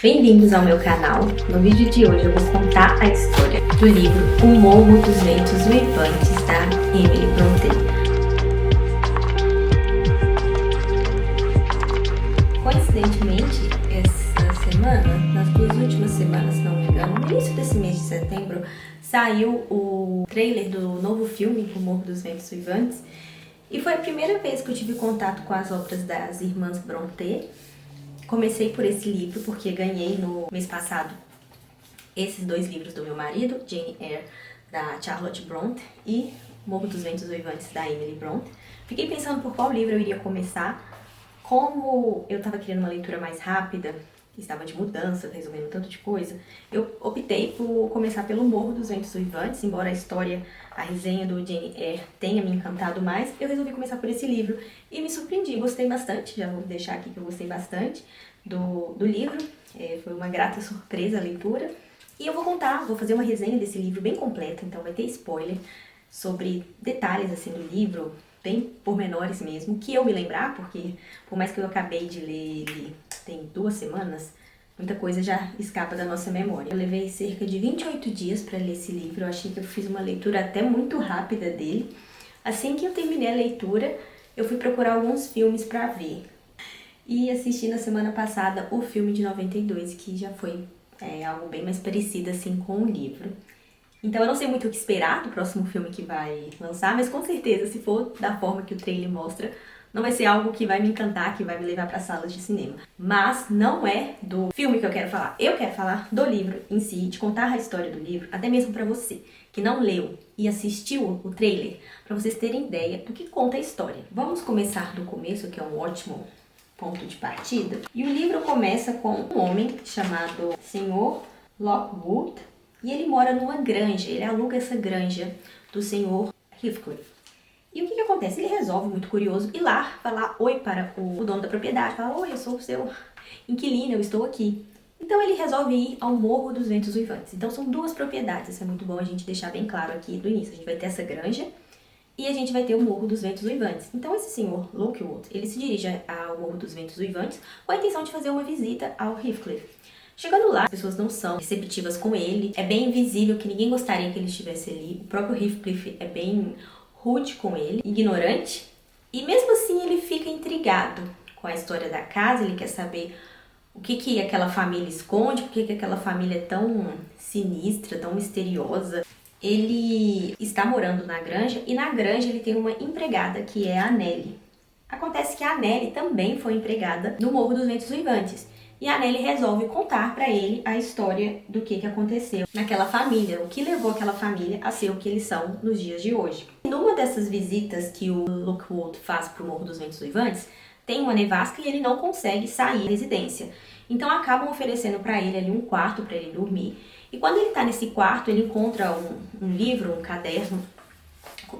Bem-vindos ao meu canal. No vídeo de hoje eu vou contar a história do livro O Morro dos Ventos Uivantes, da Emily Brontë. Coincidentemente, essa semana, nas duas últimas semanas, se não me engano, no início desse mês de setembro, saiu o trailer do novo filme O Morro dos Ventos Uivantes, e foi a primeira vez que eu tive contato com as obras das irmãs Brontë. Comecei por esse livro porque ganhei no mês passado esses dois livros do meu marido, Jane Eyre, da Charlotte Brontë, e Morro dos Ventos Uivantes, da Emily Brontë. Fiquei pensando por qual livro eu iria começar. Como eu estava querendo uma leitura mais rápida, estava de mudança, resolvendo tanto de coisa, eu optei por começar pelo Morro dos Ventos Uivantes. Embora a história, a resenha do Jane Eyre tenha me encantado mais, eu resolvi começar por esse livro e me surpreendi, gostei bastante. Já vou deixar aqui que eu gostei bastante do livro, foi uma grata surpresa a leitura. E eu vou fazer uma resenha desse livro bem completa, então vai ter spoiler sobre detalhes assim do livro, bem pormenores mesmo, que eu me lembrar, porque por mais que eu acabei de ler ele tem 2 semanas, muita coisa já escapa da nossa memória. Eu levei cerca de 28 dias para ler esse livro. Eu achei que eu fiz uma leitura até muito rápida dele. Assim que eu terminei a leitura, eu fui procurar alguns filmes para ver. E assisti na semana passada o filme de 92, que já foi algo bem mais parecido assim com o livro. Então eu não sei muito o que esperar do próximo filme que vai lançar, mas com certeza, se for da forma que o trailer mostra, não vai ser algo que vai me encantar, que vai me levar para salas de cinema. Mas não é do filme que eu quero falar. Eu quero falar do livro em si, de contar a história do livro, até mesmo para você que não leu e assistiu o trailer, para vocês terem ideia do que conta a história. Vamos começar do começo, que é um ótimo ponto de partida. E o livro começa com um homem chamado Sr. Lockwood, e ele mora numa granja. Ele aluga essa granja do Sr. Heathcliff. E o que acontece? Ele resolve, muito curioso, ir lá falar oi para o dono da propriedade. Fala: oi, eu sou o seu inquilino, eu estou aqui. Então ele resolve ir ao Morro dos Ventos Uivantes. Então são 2 propriedades, isso é muito bom a gente deixar bem claro aqui do início. A gente vai ter essa granja e a gente vai ter o Morro dos Ventos Uivantes. Então esse senhor Lockwood, ele se dirige ao Morro dos Ventos Uivantes com a intenção de fazer uma visita ao Heathcliff. Chegando lá, as pessoas não são receptivas com ele. É bem visível que ninguém gostaria que ele estivesse ali. O próprio Heathcliff é bem rude com ele, ignorante. E mesmo assim ele fica intrigado com a história da casa. Ele quer saber o que aquela família esconde, por que aquela família é tão sinistra, tão misteriosa. Ele está morando na granja e na granja ele tem uma empregada que é a Nelly. Acontece que a Nelly também foi empregada no Morro dos Ventos Uivantes. E a Nelly resolve contar para ele a história do que aconteceu naquela família, o que levou aquela família a ser o que eles são nos dias de hoje. Numa dessas visitas que o Lockwood faz para o Morro dos Ventos Uivantes, tem uma nevasca e ele não consegue sair da residência. Então acabam oferecendo para ele ali um quarto para ele dormir. E quando ele está nesse quarto, ele encontra um livro, um caderno,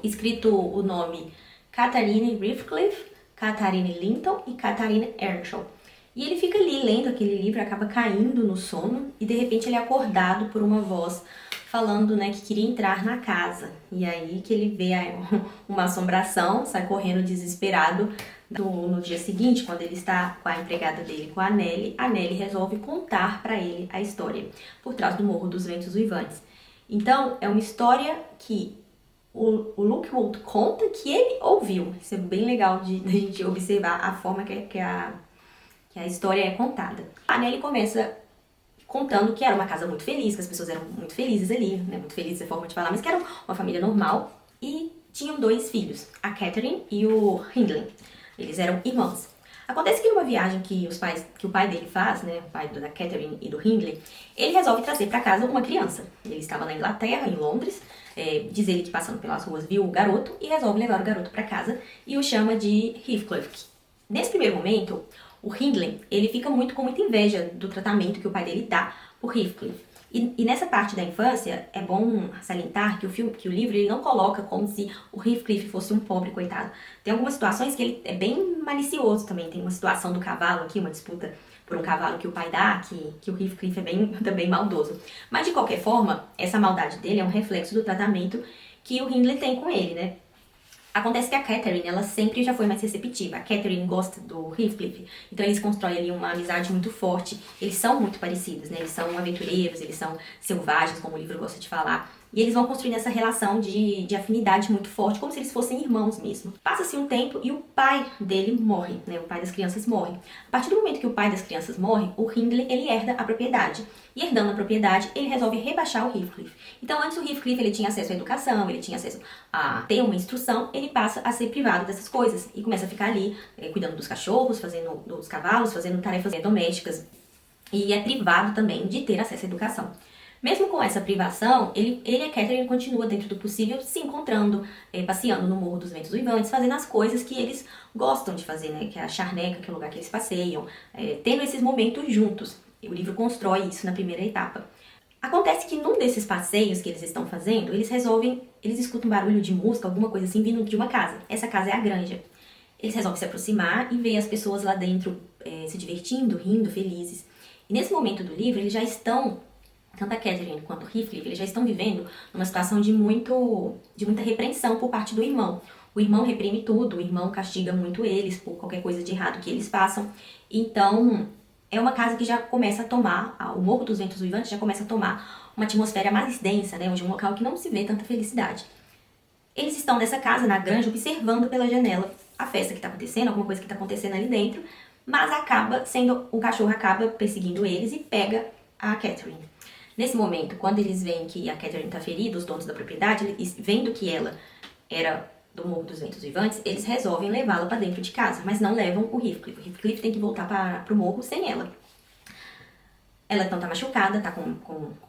escrito o nome Catherine Heathcliff, Catherine Linton e Catherine Earnshaw. E ele fica ali lendo aquele livro, acaba caindo no sono e de repente ele é acordado por uma voz falando, né, que queria entrar na casa. E aí que ele vê uma assombração, sai correndo desesperado. No dia seguinte, quando ele está com a empregada dele, com a Nelly resolve contar para ele a história por trás do Morro dos Ventos Uivantes. Então é uma história que o Lockwood conta que ele ouviu. Isso é bem legal de gente observar a forma que a história é contada. A Nelly começa contando que era uma casa muito feliz, que as pessoas eram muito felizes ali, né? Muito felizes é a forma de falar, mas que era uma família normal. E tinham 2 filhos, a Catherine e o Hindley. Eles eram irmãos. Acontece que numa viagem que o pai dele faz, né, o pai da Catherine e do Hindley, ele resolve trazer para casa uma criança. Ele estava na Inglaterra, em Londres, diz ele que passando pelas ruas viu o garoto e resolve levar o garoto para casa e o chama de Heathcliff. Nesse primeiro momento, o Hindley, ele fica com muita inveja do tratamento que o pai dele dá por Heathcliff. E nessa parte da infância, é bom salientar que o livro ele não coloca como se o Heathcliff fosse um pobre coitado. Tem algumas situações que ele é bem malicioso também. Tem uma situação do cavalo aqui, uma disputa por um cavalo que o pai dá, que o Heathcliff é também maldoso. Mas de qualquer forma, essa maldade dele é um reflexo do tratamento que o Hindley tem com ele, né? Acontece que a Catherine, ela sempre já foi mais receptiva. A Catherine gosta do Heathcliff, então eles constroem ali uma amizade muito forte. Eles são muito parecidos, né? Eles são aventureiros, eles são selvagens, como o livro gosta de falar. E eles vão construindo essa relação de afinidade muito forte, como se eles fossem irmãos mesmo. Passa-se um tempo e o pai dele morre, né? O pai das crianças morre. A partir do momento que o pai das crianças morre, o Hindley, ele herda a propriedade. E herdando a propriedade, ele resolve rebaixar o Heathcliff. Então, antes o Heathcliff, ele tinha acesso à educação, ele tinha acesso a ter uma instrução, ele passa a ser privado dessas coisas. E começa a ficar ali, cuidando dos cachorros, fazendo dos cavalos, fazendo tarefas domésticas. E é privado também de ter acesso à educação. Mesmo com essa privação, ele e a Catherine continuam dentro do possível se encontrando, passeando no Morro dos Ventos Uivantes, fazendo as coisas que eles gostam de fazer, né? Que é a charneca, que é o lugar que eles passeiam, tendo esses momentos juntos. E o livro constrói isso na primeira etapa. Acontece que num desses passeios que eles estão fazendo, eles escutam um barulho de música, alguma coisa assim, vindo de uma casa. Essa casa é a granja. Eles resolvem se aproximar e ver as pessoas lá dentro se divertindo, rindo, felizes. E nesse momento do livro, eles já estão, tanto a Catherine quanto o Heathcliff, eles já estão vivendo numa situação de muita repreensão por parte do irmão. O irmão reprime tudo, o irmão castiga muito eles por qualquer coisa de errado que eles façam. Então, é uma casa que já começa a tomar, o Morro dos Ventos Uivantes já começa a tomar uma atmosfera mais densa, né? Onde é um local que não se vê tanta felicidade. Eles estão nessa casa, na granja, observando pela janela a festa que está acontecendo, alguma coisa que está acontecendo ali dentro, mas o cachorro acaba perseguindo eles e pega a Catherine. Nesse momento, quando eles veem que a Catherine está ferida, os donos da propriedade, vendo que ela era do Morro dos Ventos Uivantes, eles resolvem levá-la para dentro de casa, mas não levam o Heathcliff. O Heathcliff tem que voltar para o morro sem ela. Ela então tá machucada, tá com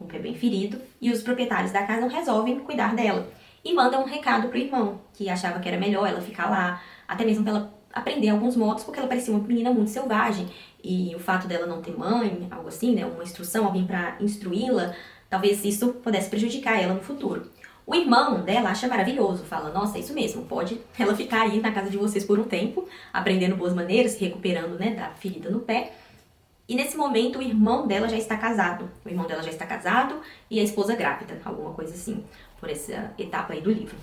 o pé bem ferido, e os proprietários da casa resolvem cuidar dela. E mandam um recado pro irmão, que achava que era melhor ela ficar lá, até mesmo pra ela aprender alguns modos, porque ela parecia uma menina muito selvagem. E o fato dela não ter mãe, algo assim, né, uma instrução, alguém pra instruí-la, talvez isso pudesse prejudicar ela no futuro. O irmão dela acha maravilhoso, fala, nossa, é isso mesmo, pode ela ficar aí na casa de vocês por um tempo, aprendendo boas maneiras, se recuperando, né, da ferida no pé. E nesse momento o irmão dela já está casado. O irmão dela já está casado e a esposa grávida, alguma coisa assim, por essa etapa aí do livro.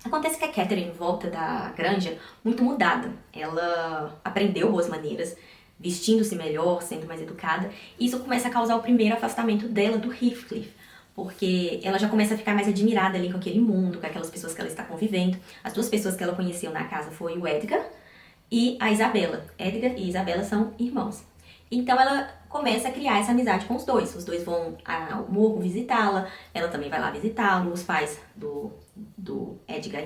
Acontece que a Catherine volta da granja muito mudada. Ela aprendeu boas maneiras, vestindo-se melhor, sendo mais educada. E isso começa a causar o primeiro afastamento dela do Heathcliff, porque ela já começa a ficar mais admirada ali com aquele mundo, com aquelas pessoas que ela está convivendo. As duas pessoas que ela conheceu na casa foi o Edgar e a Isabella. Edgar e Isabella são irmãos. Então ela começa a criar essa amizade com os dois. Os dois vão ao morro visitá-la, ela também vai lá visitá-lo. Os pais do Edgar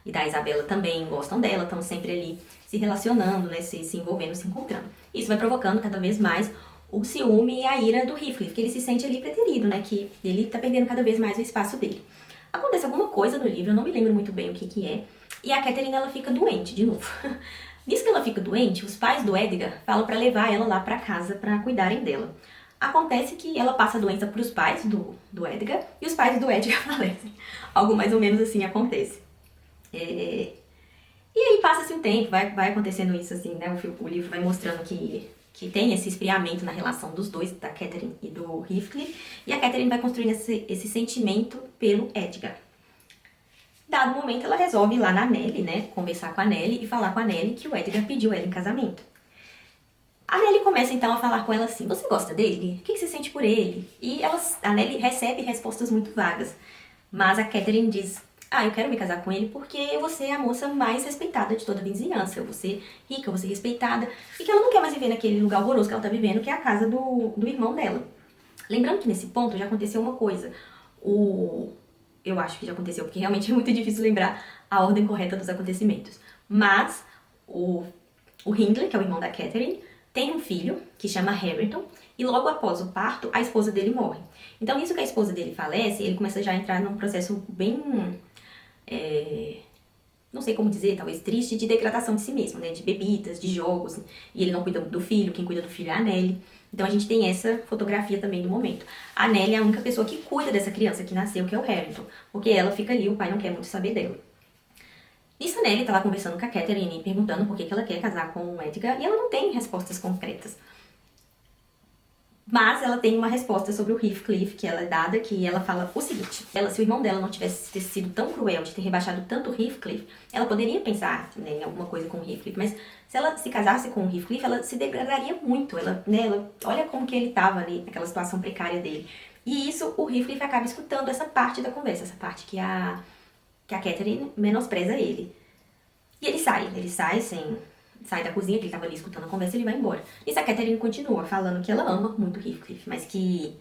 e da Isabella também gostam dela, estão sempre ali se relacionando, né, se envolvendo, se encontrando. Isso vai provocando cada vez mais o ciúme e a ira do Heathcliff, que ele se sente ali preterido, né, que ele tá perdendo cada vez mais o espaço dele. Acontece alguma coisa no livro, eu não me lembro muito bem o que é, e a Catherine, ela fica doente de novo. Nisso que ela fica doente, os pais do Edgar falam pra levar ela lá pra casa pra cuidarem dela. Acontece que ela passa a doença pros pais do Edgar e os pais do Edgar falecem. Algo mais ou menos assim acontece. E aí passa-se um tempo, vai acontecendo isso assim, né? O livro vai mostrando que tem esse esfriamento na relação dos dois, da Catherine e do Heathcliff, e a Catherine vai construindo esse sentimento pelo Edgar. Dado momento, ela resolve ir lá na Nellie, né, conversar com a Nellie e falar com a Nellie que o Edgar pediu ela em casamento. A Nellie começa então a falar com ela assim, você gosta dele? O que você sente por ele? E a Nellie recebe respostas muito vagas, mas a Catherine diz, eu quero me casar com ele porque você é a moça mais respeitada de toda a vizinhança, eu vou ser rica, eu vou ser respeitada, e que ela não quer mais viver naquele lugar horroroso que ela tá vivendo, que é a casa do irmão dela. Lembrando que nesse ponto já aconteceu uma coisa, eu acho que já aconteceu, porque realmente é muito difícil lembrar a ordem correta dos acontecimentos. Mas o Hindley, que é o irmão da Catherine, tem um filho que chama Harrington, e logo após o parto, a esposa dele morre. Então, isso que a esposa dele falece, ele começa já a entrar num processo bem, não sei como dizer, talvez triste, de degradação de si mesmo, né? De bebidas, de jogos, e ele não cuida do filho, quem cuida do filho é a Nellie. Então a gente tem essa fotografia também do momento. A Nellie é a única pessoa que cuida dessa criança que nasceu, que é o Harrington, porque ela fica ali, o pai não quer muito saber dela. Nisso a Nellie tá lá conversando com a Catherine, perguntando por que ela quer casar com o Edgar, e ela não tem respostas concretas. Mas ela tem uma resposta sobre o Heathcliff, que ela é dada, que ela fala o seguinte: se o irmão dela não tivesse ter sido tão cruel de ter rebaixado tanto o Heathcliff, ela poderia pensar, né, em alguma coisa com o Heathcliff, mas se ela se casasse com o Heathcliff, ela se degradaria muito. Olha como que ele estava ali, naquela situação precária dele. E isso, o Heathcliff acaba escutando essa parte da conversa, essa parte que a Catherine menospreza ele. E ele sai da cozinha, que ele tava ali escutando a conversa, e ele vai embora. E a Catherine continua falando que ela ama muito o Heathcliff, mas que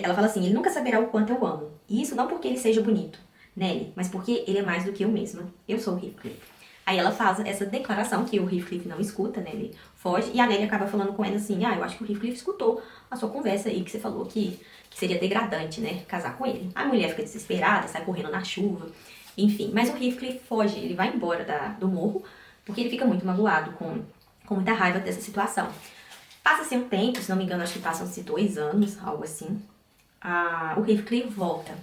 ela fala assim: ele nunca saberá o quanto eu amo. E isso não porque ele seja bonito, Nelly, mas porque ele é mais do que eu mesma. Eu sou o Heathcliff. Aí ela faz essa declaração que o Heathcliff não escuta, né? Ele foge, e a Nelly acaba falando com ela assim: eu acho que o Heathcliff escutou a sua conversa aí, que você falou que seria degradante, né? Casar com ele. A mulher fica desesperada, sai correndo na chuva, enfim. Mas o Heathcliff foge, ele vai embora do morro, porque ele fica muito magoado, com muita raiva dessa situação. Passa-se um tempo, se não me engano, acho que passam-se 2 anos, algo assim. O Heathcliff volta,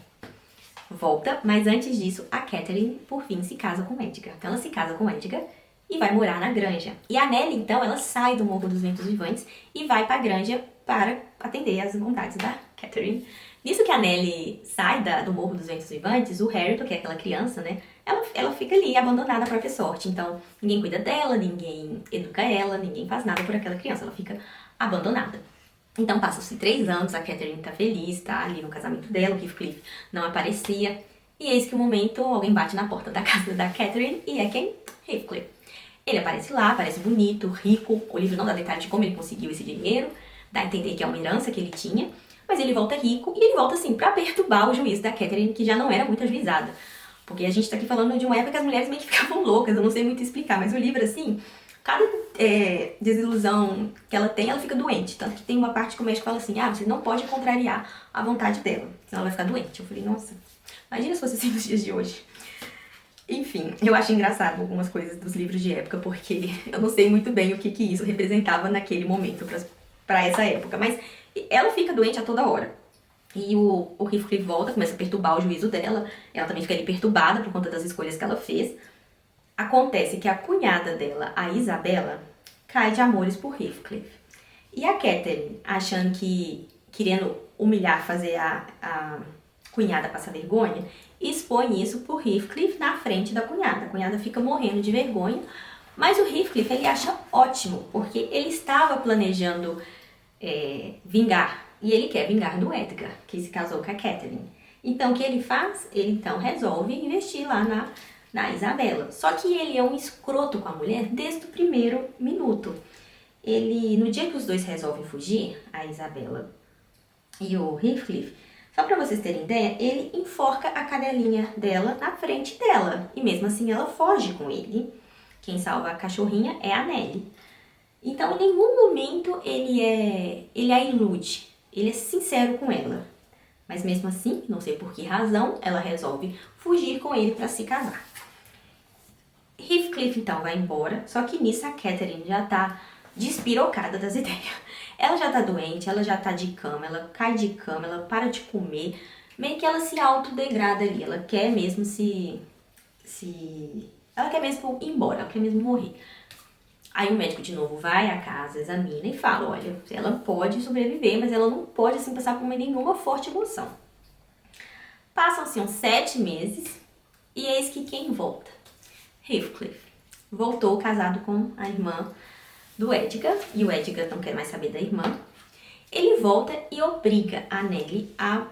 mas antes disso, a Catherine, por fim, se casa com Edgar. Então ela se casa com Edgar e vai morar na granja. E a Nelly, então, ela sai do Morro dos Ventos Vivantes e vai pra granja para atender às vontades da Catherine. Nisso que a Nelly sai do Morro dos Ventos Vivantes, o Harrington, que é aquela criança, né, ela fica ali abandonada à própria sorte. Então, ninguém cuida dela, ninguém educa ela, ninguém faz nada por aquela criança. Ela fica abandonada. Então, passam-se 3 anos, a Catherine tá feliz, tá ali no casamento dela, o Heathcliff não aparecia. E eis que um momento, alguém bate na porta da casa da Catherine e é quem? Heathcliff. Ele aparece lá, parece bonito, rico. O livro não dá detalhe de como ele conseguiu esse dinheiro, dá a entender que é uma herança que ele tinha. Mas ele volta rico e ele volta assim pra perturbar o juízo da Catherine, que já não era muito ajuizada. Porque a gente tá aqui falando de uma época que as mulheres meio que ficavam loucas, eu não sei muito explicar, mas o livro, assim, cada desilusão que ela tem, ela fica doente. Tanto que tem uma parte que o médico fala assim: você não pode contrariar a vontade dela, senão ela vai ficar doente. Eu falei: nossa, imagina se fosse assim nos dias de hoje. Enfim, eu acho engraçado algumas coisas dos livros de época, porque eu não sei muito bem o que isso representava naquele momento, pra essa época. Mas ela fica doente a toda hora. E o Heathcliff volta, começa a perturbar o juízo dela. Ela também fica ali perturbada por conta das escolhas que ela fez. Acontece que a cunhada dela, a Isabela, cai de amores por Heathcliff. E a Catherine, achando que, querendo humilhar, fazer a cunhada passar vergonha, expõe isso por Heathcliff na frente da cunhada. A cunhada fica morrendo de vergonha, mas o Heathcliff, ele acha ótimo, porque ele estava planejando vingar. E ele quer vingar do Edgar, que se casou com a Catherine. Então, o que ele faz? Ele, então, resolve investir lá na Isabela. Só que ele é um escroto com a mulher desde o primeiro minuto. No dia que os dois resolvem fugir, a Isabela e o Heathcliff, só pra vocês terem ideia, ele enforca a cadelinha dela na frente dela. E mesmo assim, ela foge com ele. Quem salva a cachorrinha é a Nelly. Então, em nenhum momento ele a ilude. Ele é sincero com ela. Mas mesmo assim, não sei por que razão, ela resolve fugir com ele para se casar. Heathcliff então vai embora, só que nisso a Catherine já tá despirocada das ideias. Ela já tá doente, ela já tá de cama, ela cai de cama, ela para de comer, meio que ela se autodegrada ali. Ela quer mesmo ela quer mesmo ir embora, ela quer mesmo morrer. Aí o médico de novo vai à casa, examina e fala: olha, ela pode sobreviver, mas ela não pode assim passar por nenhuma forte emoção. Passam-se uns 7 meses e eis que quem volta? Heathcliff. Voltou casado com a irmã do Edgar, e o Edgar não quer mais saber da irmã. Ele volta e obriga a Nelly a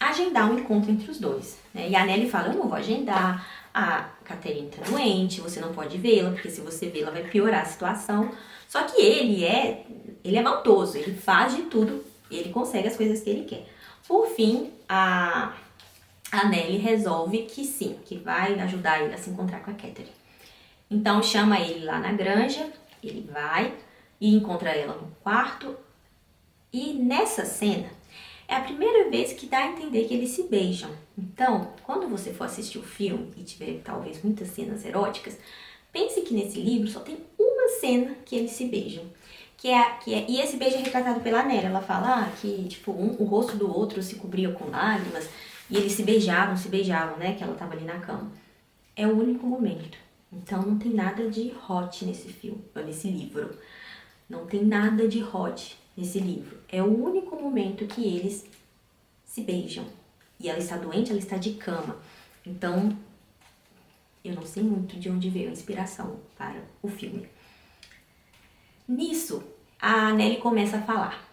agendar um encontro entre os dois, né? E a Nelly fala: eu não vou agendar, a Catherine tá doente, você não pode vê-la, porque se você vê-la vai piorar a situação. Só que ele é maldoso, ele faz de tudo, ele consegue as coisas que ele quer. Por fim, a Nelly resolve que sim, que vai ajudar ele a se encontrar com a Catherine. Então chama ele lá na granja, ele vai e encontra ela no quarto. E nessa cena é a primeira vez que dá a entender que eles se beijam. Então, quando você for assistir o filme e tiver talvez muitas cenas eróticas, pense que nesse livro só tem uma cena que eles se beijam. E esse beijo é retratado pela Nelly. Ela fala que tipo, o rosto do outro se cobria com lágrimas e eles se beijavam, né? Que ela tava ali na cama. É o único momento. Então não tem nada de hot nesse filme, ou nesse livro. Não tem nada de hot. nesse livro. É o único momento que eles se beijam. E ela está doente, ela está de cama. Então, eu não sei muito de onde veio a inspiração para o filme. Nisso, a Nelly começa a falar.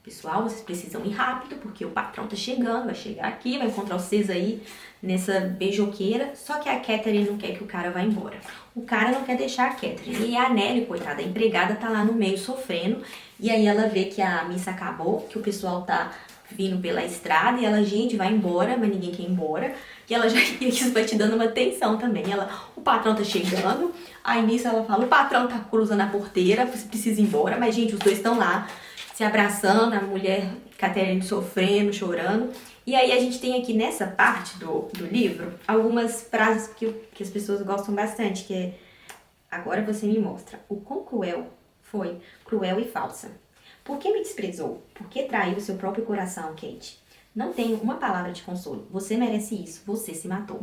Pessoal, vocês precisam ir rápido, porque o patrão tá chegando, vai chegar aqui, vai encontrar vocês aí nessa beijoqueira. Só que a Catherine não quer que o cara vá embora. O cara não quer deixar a Catherine. E a Nelly, coitada, a empregada, tá lá no meio sofrendo. E aí ela vê que a missa acabou, que o pessoal tá vindo pela estrada. E ela, gente, vai embora, mas ninguém quer ir embora. E ela já isso vai te dando uma tensão também. Ela, o patrão tá chegando. Aí nisso ela fala, o patrão tá cruzando a porteira, você precisa ir embora. Mas, gente, os dois estão lá se abraçando, a mulher Catherine sofrendo, chorando. E aí a gente tem aqui nessa parte do livro algumas frases que as pessoas gostam bastante, que é: agora você me mostra o quão cruel foi, cruel e falsa. Por que me desprezou? Por que traiu seu próprio coração, Kate? Não tenho uma palavra de consolo. Você merece isso. Você se matou.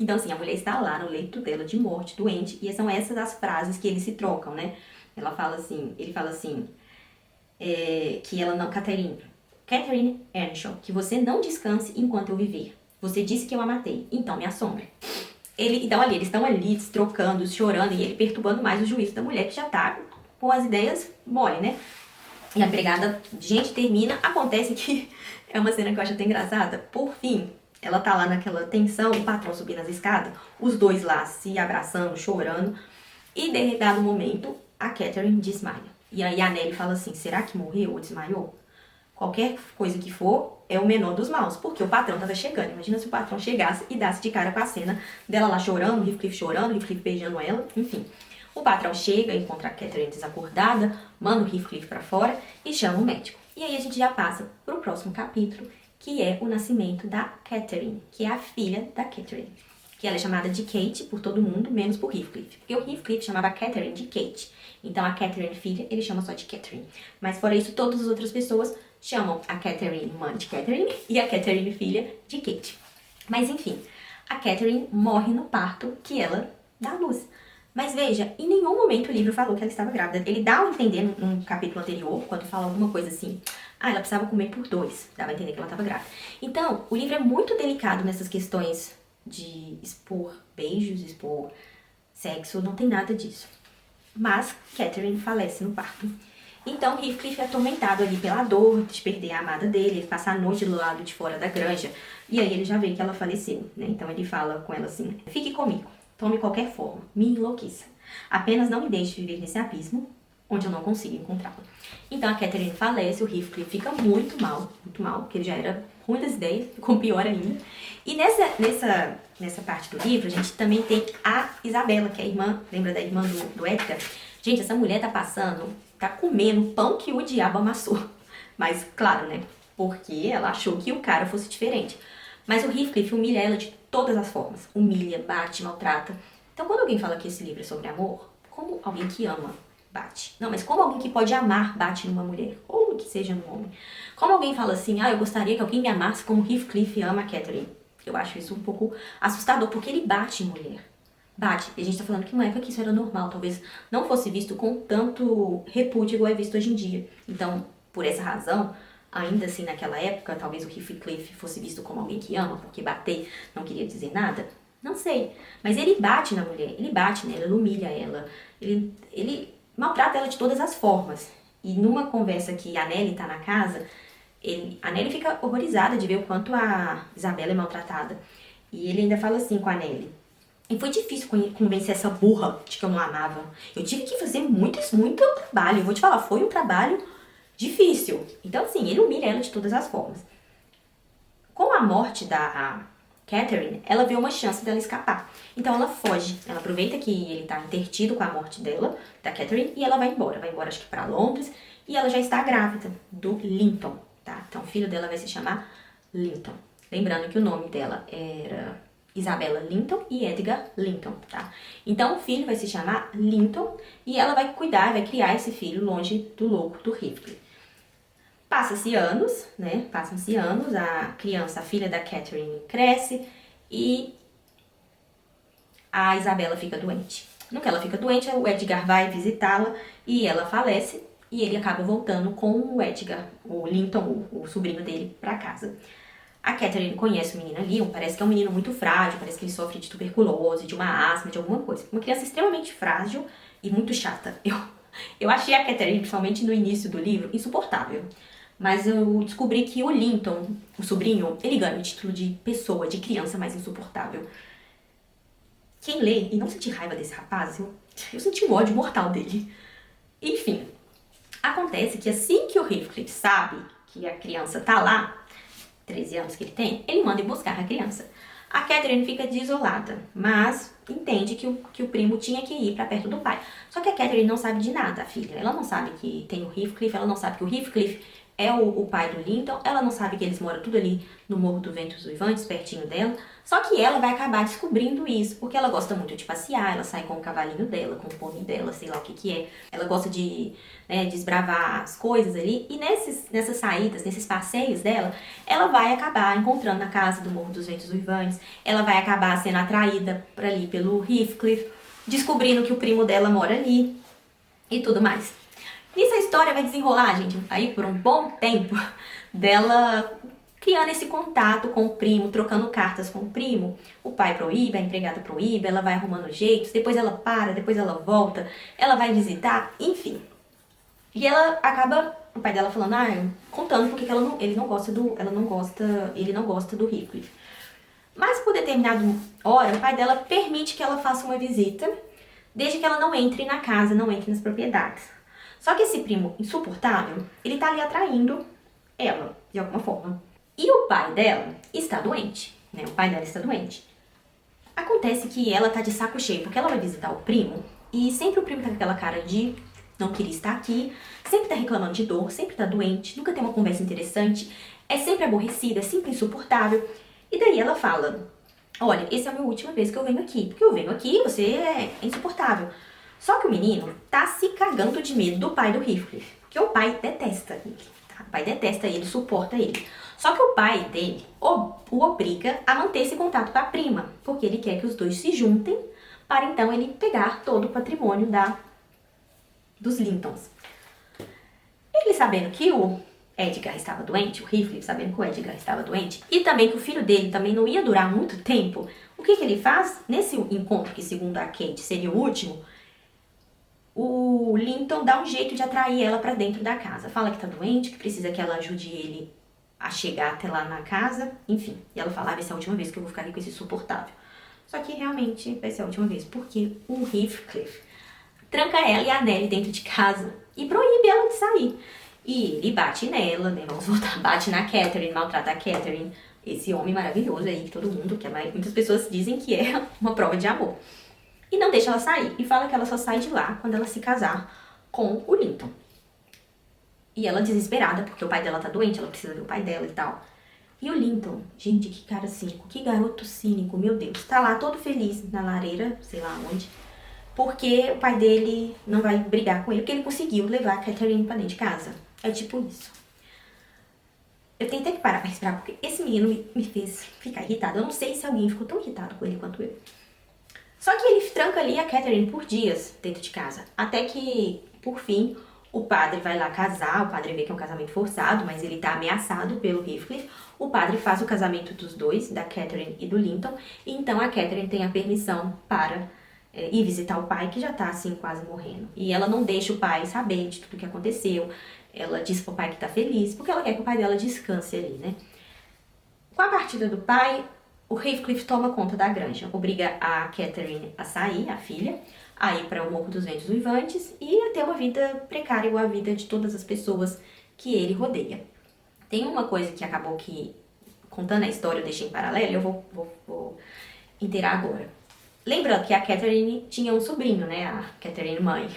Então, assim, a mulher está lá no leito dela de morte, doente, e são essas as frases que eles se trocam, né? Ela fala assim, ele fala assim, que ela não, Catherine Earnshaw, que você não descanse enquanto eu viver. Você disse que eu a matei, então me assombre. Então ali, eles estão ali se trocando, chorando, e ele perturbando mais o juízo da mulher, que já tá com as ideias mole, né? E a empregada, gente, termina, acontece que é uma cena que eu acho até engraçada. Por fim, ela tá lá naquela tensão, o patrão subindo as escadas, os dois lá se abraçando, chorando, e de dado momento, a Catherine desmaia. E aí a Nelly fala assim, será que morreu ou desmaiou? Qualquer coisa que for, é o menor dos maus, porque o patrão tava chegando. Imagina se o patrão chegasse e desse de cara com a cena dela lá chorando, o Heathcliff chorando, o Heathcliff beijando ela, enfim. O patrão chega, encontra a Catherine desacordada, manda o Heathcliff pra fora e chama o médico. E aí a gente já passa pro próximo capítulo, que é o nascimento da Catherine, que é a filha da Catherine. Que ela é chamada de Kate por todo mundo, menos por Heathcliff. Porque o Heathcliff chamava a Catherine de Kate. Então a Catherine filha, ele chama só de Catherine. Mas fora isso, todas as outras pessoas chamam a Catherine mãe de Catherine e a Catherine filha de Kate. Mas enfim, a Catherine morre no parto que ela dá à luz. Mas veja, em nenhum momento o livro falou que ela estava grávida. Ele dá a entender num capítulo anterior, quando fala alguma coisa assim, ela precisava comer por 2, dava a entender que ela estava grávida. Então, o livro é muito delicado nessas questões de expor beijos, expor sexo, não tem nada disso. Mas Catherine falece no parto. Então Heathcliff é atormentado ali pela dor de perder a amada dele, ele passa a noite do lado de fora da granja, e aí ele já vê que ela faleceu, né? Então ele fala com ela assim, fique comigo, tome qualquer forma, me enlouqueça. Apenas não me deixe viver nesse abismo, onde eu não consigo encontrá-la. Então a Catherine falece, o Heathcliff fica muito mal, porque ele já era ruim das ideias, ficou pior ainda. E nessa parte do livro, a gente também tem a Isabela, que é a irmã, lembra da irmã do Edgar? Gente, essa mulher tá comendo pão que o diabo amassou. Mas, claro, né, porque ela achou que o cara fosse diferente. Mas o Heathcliff humilha ela de todas as formas. Humilha, bate, maltrata. Então, quando alguém fala que esse livro é sobre amor, como alguém que ama bate? Não, mas como alguém que pode amar bate numa mulher, ou que seja num homem. Como alguém fala assim, eu gostaria que alguém me amasse como Heathcliff ama a Catherine. Eu acho isso um pouco assustador, porque ele bate em mulher. Bate. E a gente tá falando que uma época que isso era normal, talvez não fosse visto com tanto repúdio igual é visto hoje em dia. Então, por essa razão, ainda assim naquela época, talvez o Heathcliff fosse visto como alguém que ama, porque bater não queria dizer nada. Não sei. Mas ele bate na mulher, ele bate nela, ele humilha ela, ele maltrata ela de todas as formas. E numa conversa que a Nelly tá na casa, a Nelly fica horrorizada de ver o quanto a Isabela é maltratada. E ele ainda fala assim com a Nelly. E foi difícil convencer essa burra de que eu não amava. Eu tive que fazer muito trabalho. Eu vou te falar, foi um trabalho difícil. Então, assim, ele humilha ela de todas as formas. Com a morte da Catherine, ela vê uma chance dela escapar. Então ela foge. Ela aproveita que ele tá intertido com a morte dela, da Catherine, e ela vai embora. Vai embora, acho que pra Londres. E ela já está grávida do Linton, tá? Então o filho dela vai se chamar Linton. Lembrando que o nome dela era Isabella Linton e Edgar Linton, tá? Então o filho vai se chamar Linton e ela vai cuidar, vai criar esse filho longe do louco do Heathcliff. Passa-se anos, né? Passam-se anos, a criança, a filha da Catherine, cresce e a Isabela fica doente. No que ela fica doente, o Edgar vai visitá-la e ela falece. e ele acaba voltando com o Edgar, o Linton, o sobrinho dele, pra casa. A Catherine conhece o menino ali, parece que é um menino muito frágil, parece que ele sofre de tuberculose, de uma asma, de alguma coisa. Uma criança extremamente frágil e muito chata. Eu achei a Catherine, principalmente no início do livro, insuportável. Mas eu descobri que o Linton, o sobrinho, ele ganha o título de pessoa, de criança mais insuportável. Quem lê e não sentir raiva desse rapaz, eu senti um ódio mortal dele. Enfim, acontece que assim que o Heathcliff sabe que a criança tá lá, 13 anos que ele tem, ele manda ir buscar a criança. A Catherine fica desolada, mas entende que o primo tinha que ir pra perto do pai. Só que a Catherine não sabe de nada, a filha. Ela não sabe que tem o Heathcliff, ela não sabe que o Heathcliff é o pai do Linton, ela não sabe que eles moram tudo ali no Morro do Ventos Uivantes, pertinho dela. Só que ela vai acabar descobrindo isso, porque ela gosta muito de passear, ela sai com o cavalinho dela, com o pônei dela, sei lá o que é. Ela gosta de desbravar as coisas ali, e nessas saídas, nesses passeios dela, ela vai acabar encontrando na casa do Morro dos Ventos Uivantes, ela vai acabar sendo atraída por ali pelo Heathcliff, descobrindo que o primo dela mora ali, e tudo mais. Nisso a história vai desenrolar, gente, aí por um bom tempo, dela criando esse contato com o primo, trocando cartas com o primo. O pai proíbe, a empregada proíbe, ela vai arrumando jeitos, depois ela para, depois ela volta, ela vai visitar, enfim. E ela acaba, o pai dela falando, contando porque ele não gosta do Heathcliff. Mas por determinada hora, o pai dela permite que ela faça uma visita, desde que ela não entre na casa, não entre nas propriedades. Só que esse primo insuportável, ele tá ali atraindo ela, de alguma forma. E o pai dela está doente, né? O pai dela está doente. Acontece que ela tá de saco cheio, porque ela vai visitar o primo, e sempre o primo tá com aquela cara de não queria estar aqui, sempre tá reclamando de dor, sempre tá doente, nunca tem uma conversa interessante, é sempre aborrecida, é sempre insuportável. E daí ela fala, olha, essa é a minha última vez que eu venho aqui, porque eu venho aqui e você é insuportável. Só que o menino tá se cagando de medo do pai do Heathcliff, porque o pai detesta ele, tá? O pai detesta ele, suporta ele. Só que o pai dele o obriga a manter esse contato com a prima, porque ele quer que os dois se juntem para então ele pegar todo o patrimônio dos Lintons. Ele sabendo que o Edgar estava doente, o Heathcliff sabendo que o Edgar estava doente, e também que o filho dele também não ia durar muito tempo, o que ele faz? Nesse encontro, que segundo a Kate seria o último, o Linton dá um jeito de atrair ela pra dentro da casa. Fala que tá doente, que precisa que ela ajude ele a chegar até lá na casa, enfim. E ela fala, vai ser a última vez que eu vou ficar aqui com esse insuportável. Só que realmente vai ser a última vez, porque o Heathcliff tranca ela e a Nellie dentro de casa e proíbe ela de sair. E ele bate nela, né, vamos voltar, bate na Catherine, maltrata a Catherine, esse homem maravilhoso aí que todo mundo, muitas pessoas dizem que é uma prova de amor. E não deixa ela sair. E fala que ela só sai de lá quando ela se casar com o Linton. E ela desesperada, porque o pai dela tá doente, ela precisa ver o pai dela e tal. E o Linton, gente, que cara cínico, que garoto cínico, meu Deus. Tá lá todo feliz na lareira, sei lá onde, porque o pai dele não vai brigar com ele, porque ele conseguiu levar a Catherine pra dentro de casa. É tipo isso. Eu tentei parar pra respirar, porque esse menino me fez ficar irritada. Eu não sei se alguém ficou tão irritado com ele quanto eu. Só que ele tranca ali a Catherine por dias dentro de casa. Até que, por fim, o padre vai lá casar. O padre vê que é um casamento forçado, mas ele tá ameaçado pelo Heathcliff. O padre faz o casamento dos dois, da Catherine e do Linton. E então a Catherine tem a permissão para ir visitar o pai, que já tá assim quase morrendo. E ela não deixa o pai saber de tudo que aconteceu. Ela diz pro pai que tá feliz, porque ela quer que o pai dela descanse ali, né? Com a partida do pai, o Heathcliff toma conta da granja, obriga a Catherine a sair, a filha, a ir para o Morro dos Ventos Uivantes e a ter uma vida precária igual a vida de todas as pessoas que ele rodeia. Tem uma coisa que acabou que, contando a história, eu deixei em paralelo, eu vou inteirar agora. Lembra que a Catherine tinha um sobrinho, né, a Catherine mãe.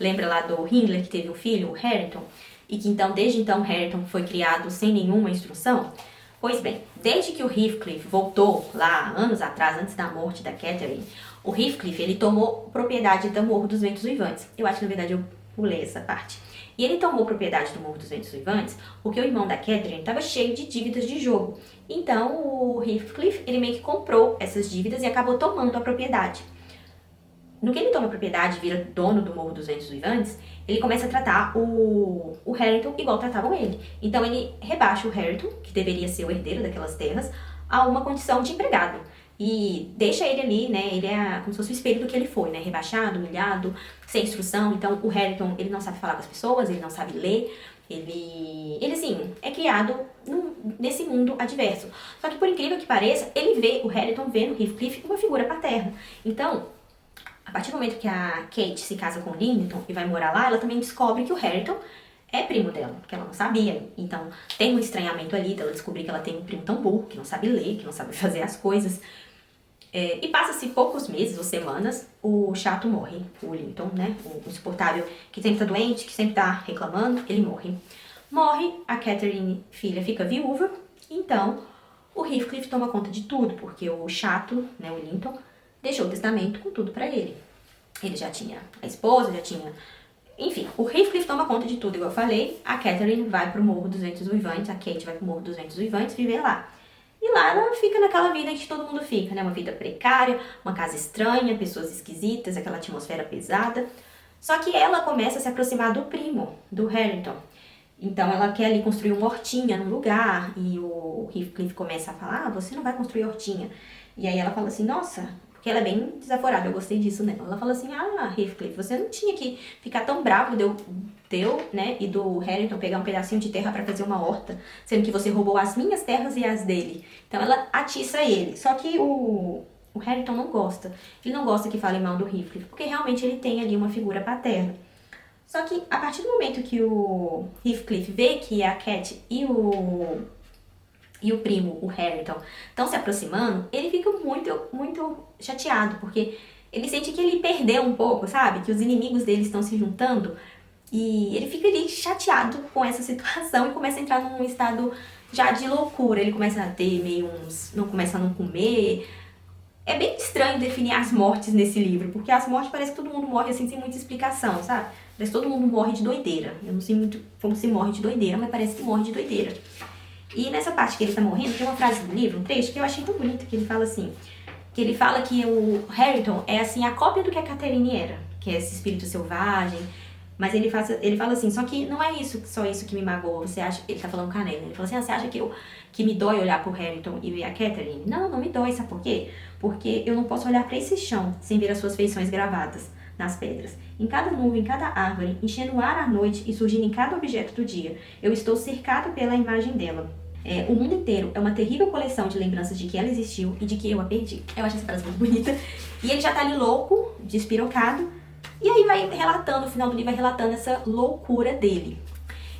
Lembra lá do Hindley, que teve um filho, o Hareton, e que então, desde então, Hareton foi criado sem nenhuma instrução? Pois bem, desde que o Heathcliff voltou lá, anos atrás, antes da morte da Catherine, o Heathcliff, ele tomou propriedade do Morro dos Ventos Uivantes. Eu acho que, na verdade, eu pulei essa parte. E ele tomou propriedade do Morro dos Ventos Uivantes porque o irmão da Catherine estava cheio de dívidas de jogo. Então, o Heathcliff, ele meio que comprou essas dívidas e acabou tomando a propriedade. no que ele toma a propriedade e vira dono do Morro dos Ventos Uivantes, ele começa a tratar o Harrington igual tratavam ele. Então ele rebaixa o Harrington, que deveria ser o herdeiro daquelas terras, a uma condição de empregado. E deixa ele ali, né, ele é como se fosse o espelho do que ele foi, né, rebaixado, humilhado, sem instrução. Então o Harrington, ele não sabe falar com as pessoas, ele não sabe ler, ele assim, é criado nesse mundo adverso. Só que por incrível que pareça, ele vê, o Harrington vê no Heathcliff uma figura paterna. Então, a partir do momento que a Kate se casa com o Linton e vai morar lá, ela também descobre que o Harrington é primo dela, porque ela não sabia. Então, tem um estranhamento ali dela descobrir que ela tem um primo tão burro, que não sabe ler, que não sabe fazer as coisas. E passa-se poucos meses ou semanas, o chato morre, o Linton, né? O insuportável, que sempre tá doente, que sempre tá reclamando, ele morre. Morre, a Catherine, filha, fica viúva, então o Heathcliff toma conta de tudo, porque o chato, né, o Linton, deixou o testamento com tudo pra ele. Ele já tinha a esposa, já tinha... Enfim, o Heathcliff toma conta de tudo, igual eu falei. A Catherine vai pro Morro dos Ventos Uivantes, a Kate vai pro Morro dos Ventos Uivantes viver lá. E lá ela fica naquela vida que todo mundo fica, né? Uma vida precária, uma casa estranha, pessoas esquisitas, aquela atmosfera pesada. Só que ela começa a se aproximar do primo, do Harrington. Então ela quer ali construir uma hortinha num lugar, e o Heathcliff começa a falar, ah, você não vai construir hortinha. E aí ela fala assim, nossa, porque ela é bem desaforada, eu gostei disso nela. Ela fala assim, ah, Heathcliff, você não tinha que ficar tão bravo né, e do Harrington pegar um pedacinho de terra pra fazer uma horta, sendo que você roubou as minhas terras e as dele. Então ela atiça ele. Só que o Harrington não gosta. Ele não gosta que falem mal do Heathcliff, porque realmente ele tem ali uma figura paterna. Só que a partir do momento que o Heathcliff vê que a Cat e o primo, o Harrington, estão se aproximando, ele fica muito chateado, porque ele sente que ele perdeu um pouco, sabe? Que os inimigos dele estão se juntando. E ele fica ali chateado com essa situação e começa a entrar num estado já de loucura. Ele começa a ter meio uns... começa a não comer. É bem estranho definir as mortes nesse livro, porque as mortes parece que todo mundo morre assim sem muita explicação, sabe? Parece que todo mundo morre de doideira. Eu não sei muito como se morre de doideira, mas parece que morre de doideira. E nessa parte que ele tá morrendo, tem uma frase do livro, um trecho, que eu achei tão bonito, que ele fala assim... Que ele fala que o Harrington é assim a cópia do que a Catherine era, que é esse espírito selvagem. Mas ele fala assim, só que não é só isso que me magoa. Você acha... Ele tá falando com a Nelly. Ele fala assim, ah, você acha que me dói olhar pro Harrington e ver a Catherine? Não me dói, sabe por quê? Porque eu não posso olhar pra esse chão sem ver as suas feições gravadas nas pedras. Em cada nuvem, em cada árvore, enchendo o ar à noite e surgindo em cada objeto do dia. Eu estou cercado pela imagem dela. O mundo inteiro é uma terrível coleção de lembranças de que ela existiu e de que eu a perdi. Eu acho essa frase muito bonita. E ele já tá ali louco, despirocado. E aí vai relatando, no final do livro vai relatando essa loucura dele.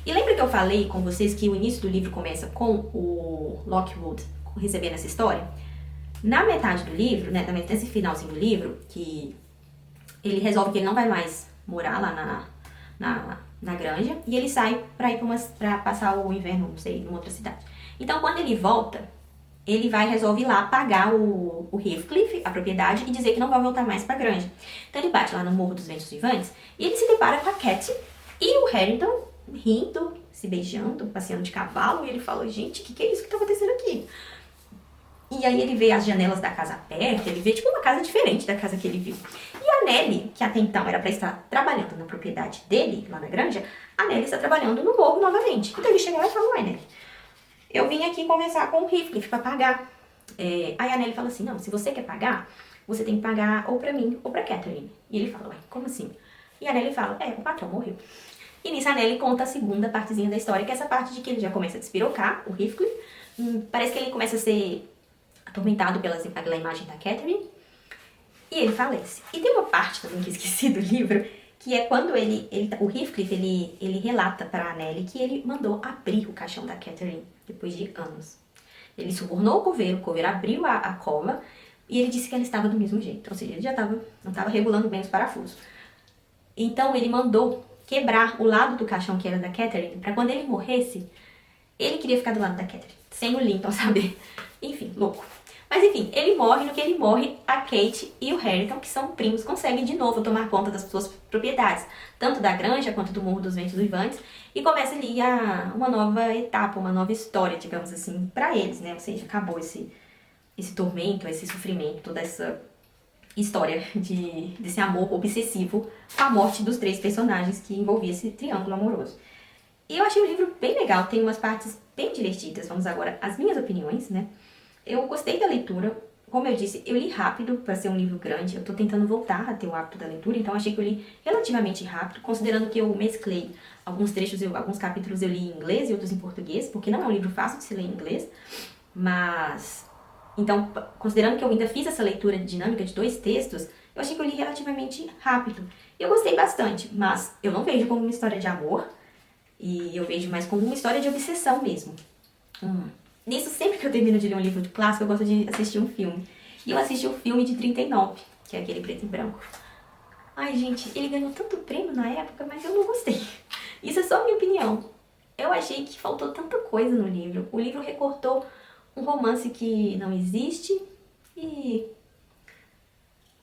E lembra que eu falei com vocês que o início do livro começa com o Lockwood recebendo essa história? Na metade do livro, né, nesse finalzinho do livro, que ele resolve que ele não vai mais morar lá na granja, e ele sai pra ir pra passar o inverno, não sei, numa outra cidade. Então, quando ele volta, ele resolve ir lá pagar o Heathcliff, a propriedade, e dizer que não vai voltar mais pra granja. Então ele bate lá no Morro dos Ventos Uivantes, e ele se depara com a Cat e o Harrington rindo, se beijando, passeando de cavalo, e ele fala, gente, o que é isso que tá acontecendo aqui? E aí ele vê as janelas da casa perto, ele vê tipo uma casa diferente da casa que ele viu. E a Nelly, que até então era pra estar trabalhando na propriedade dele, lá na granja, a Nelly está trabalhando no morro novamente. Então ele chega lá e fala, ué, Nelly, eu vim aqui conversar com o Heathcliff pra pagar. Aí a Nelly fala assim, não, se você quer pagar, você tem que pagar ou pra mim ou pra Catherine. E ele fala, ué, como assim? E a Nelly fala, o patrão morreu. E nisso a Nelly conta a segunda partezinha da história, que é essa parte de que ele já começa a despirocar, o Heathcliff. Parece que ele começa a ser atormentado pela imagem da Catherine, e ele falece. E tem uma parte também que eu esqueci do livro, que é quando o Heathcliff, ele relata pra Nelly que ele mandou abrir o caixão da Catherine, depois de anos. Ele subornou o coveiro abriu a cova, e ele disse que ela estava do mesmo jeito, ou seja, ele já não estava regulando bem os parafusos. Então ele mandou quebrar o lado do caixão que era da Catherine, pra quando ele morresse, ele queria ficar do lado da Catherine, sem o Linton saber. Enfim, louco. Mas enfim, ele morre, no que ele morre, a Kate e o Harrington, que são primos, conseguem de novo tomar conta das suas propriedades, tanto da granja quanto do Morro dos Ventos Uivantes, e começa ali uma nova etapa, uma nova história, digamos assim, pra eles, né? Ou seja, acabou esse tormento, esse sofrimento, toda essa história desse amor obsessivo com a morte dos 3 personagens que envolvia esse triângulo amoroso. E eu achei o livro bem legal, tem umas partes bem divertidas. Vamos agora às minhas opiniões, né? Eu gostei da leitura. Como eu disse, eu li rápido para ser um livro grande. Eu tô tentando voltar a ter o hábito da leitura, então achei que eu li relativamente rápido, considerando que eu mesclei alguns trechos, alguns capítulos eu li em inglês e outros em português, porque não é um livro fácil de se ler em inglês. Mas, então, considerando que eu ainda fiz essa leitura dinâmica de 2 textos, eu achei que eu li relativamente rápido. E eu gostei bastante, mas eu não vejo como uma história de amor, e eu vejo mais como uma história de obsessão mesmo. Nisso, sempre que eu termino de ler um livro de clássico, eu gosto de assistir um filme. E eu assisti o filme de 39, que é aquele preto e branco. Ai, gente, ele ganhou tanto prêmio na época, mas eu não gostei. Isso é só minha opinião. Eu achei que faltou tanta coisa no livro. O livro recortou um romance que não existe e...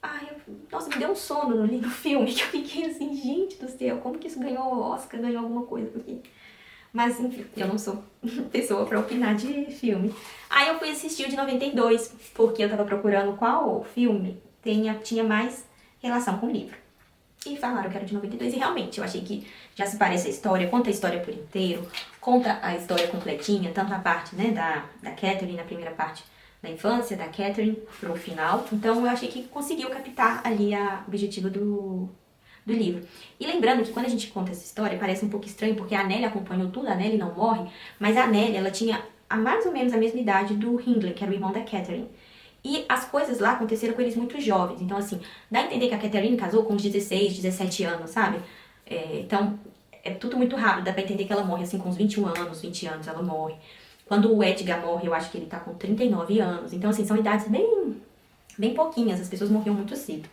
Ai, nossa, me deu um sono no filme, que eu fiquei assim, gente do céu, como que isso ganhou Oscar, ganhou alguma coisa aqui? Mas, enfim, eu não sou pessoa pra opinar de filme. Aí eu fui assistir o de 92, porque eu tava procurando qual filme tinha mais relação com o livro. E falaram que era de 92, e realmente, eu achei que já se parece a história, conta a história por inteiro, conta a história completinha, tanto a parte, né, da Catherine, na primeira parte da infância, da Catherine, pro final. Então eu achei que conseguiu captar ali o objetivo do livro. E lembrando que quando a gente conta essa história, parece um pouco estranho, porque a Nellie acompanhou tudo, a Nellie não morre, mas a Nellie, ela tinha mais ou menos a mesma idade do Hindley, que era o irmão da Catherine. E as coisas lá aconteceram com eles muito jovens, então assim, dá a entender que a Catherine casou com uns 16, 17 anos, sabe? Então, é tudo muito rápido, dá pra entender que ela morre assim com uns 21 anos, 20 anos ela morre. Quando o Edgar morre, eu acho que ele tá com 39 anos, então assim, são idades bem pouquinhas, as pessoas morriam muito cedo.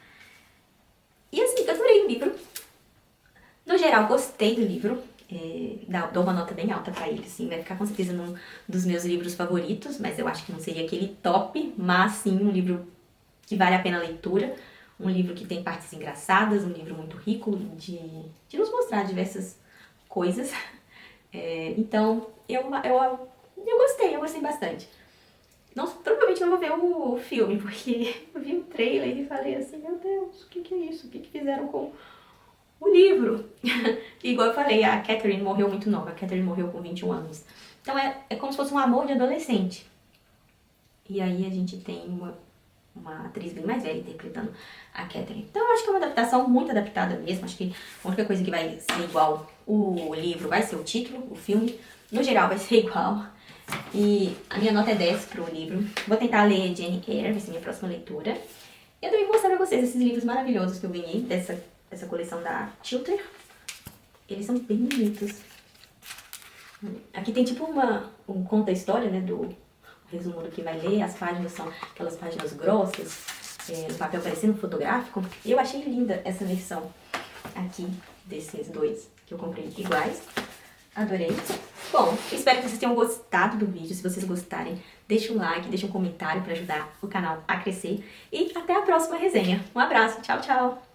E assim, eu adorei o livro. No geral, gostei do livro. Dou uma nota bem alta pra ele, assim. Vai ficar com certeza num dos meus livros favoritos, mas eu acho que não seria aquele top, mas sim um livro que vale a pena a leitura. Um livro que tem partes engraçadas, um livro muito rico de nos mostrar diversas coisas. Então, eu gostei bastante. Provavelmente não vou ver o filme, porque eu vi o trailer e falei assim, meu Deus, o que é isso? O que fizeram com o livro? Igual eu falei, a Catherine morreu muito nova, a Catherine morreu com 21 anos. Então é como se fosse um amor de adolescente. E aí a gente tem uma atriz bem mais velha interpretando a Catherine. Então eu acho que é uma adaptação muito adaptada mesmo. Acho que a única coisa que vai ser igual o livro vai ser o título, o filme. No geral vai ser igual. E a minha nota é 10 pro livro. Vou tentar ler Jane Eyre, vai ser minha próxima leitura. E eu também vou mostrar pra vocês esses livros maravilhosos que eu ganhei dessa coleção da Chiltern. Eles são bem bonitos. Aqui tem tipo um conta-história, né, do resumo do que vai ler. As páginas são aquelas páginas grossas, no papel parecendo fotográfico. Eu achei linda essa versão aqui desses dois que eu comprei iguais. Adorei. Bom, espero que vocês tenham gostado do vídeo. Se vocês gostarem, deixa um like, deixa um comentário para ajudar o canal a crescer. E até a próxima resenha. Um abraço, tchau, tchau!